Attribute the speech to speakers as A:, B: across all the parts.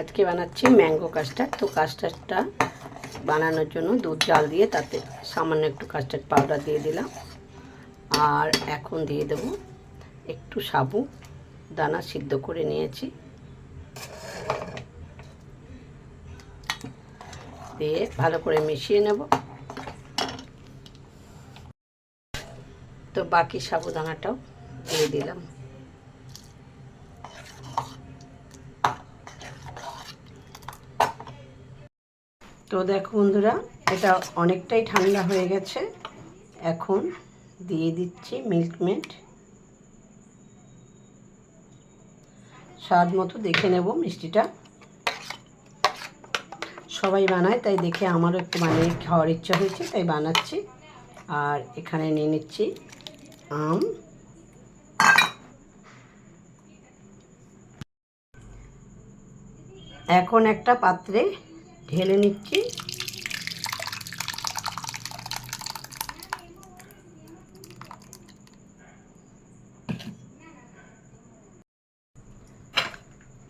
A: আজকে বানাচ্ছি mango custard. তো কাস্টার্ডটা বানানোর জন্য দুধ জাল দিয়ে তাতে সামান্য একটু কাস্টার্ড পাউডার দিয়ে দিলাম। আর এখন দিয়ে দেব একটু সাবু দানা সিদ্ধ করে নিয়েছি, দিয়ে ভালো করে মিশিয়ে নেব। তো বাকি সাবুদানাটাও দিয়ে দিলাম। তো দেখো বন্ধুরা, এটা অনেকটাই ঠান্ডা হয়ে গেছে। এখন দিয়ে দিচ্ছি মিল্কমেড, স্বাদ মতো দেখে নেব মিষ্টিটা। সবাই বানায়, তাই দেখে আমারও একটু বানিয়ে খাওয়ার ইচ্ছা হয়েছে, তাই বানাচ্ছি। আর এখানে নিয়ে নিচ্ছি আম। এখন একটা পাত্রে ঢেলে নিচ্ছি।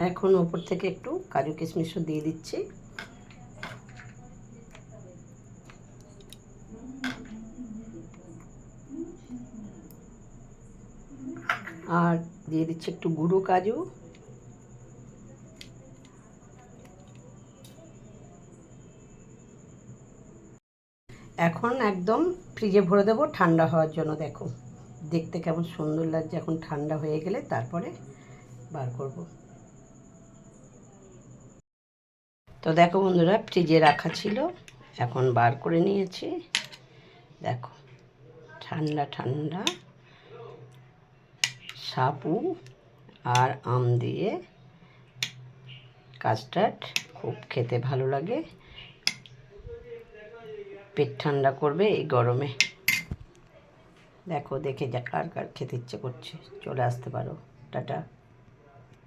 A: এখন ওপর থেকে একটু কাজু কিশমিশও দিয়ে দিচ্ছি। আর দিয়ে দিচ্ছি একটু গুঁড়ো কাজু। এখন একদম ফ্রিজে ভরে দেবো ঠান্ডা হওয়ার জন্য। দেখো দেখতে কেমন সুন্দর লাগছে। এখন ঠান্ডা হয়ে গেলে তারপরে বার করব। তো দেখো বন্ধুরা, ফ্রিজে রাখা ছিল, এখন বার করে নিয়েছি। দেখো ঠান্ডা ঠান্ডা সাবু আর আম দিয়ে কাস্টার্ড, খুব খেতে ভালো লাগে, পেট ঠান্ডা করবে এই গরমে। দেখো দেখে যা কার কার খেতে ইচ্ছে করছে চলে আসতে পারো। টাটা।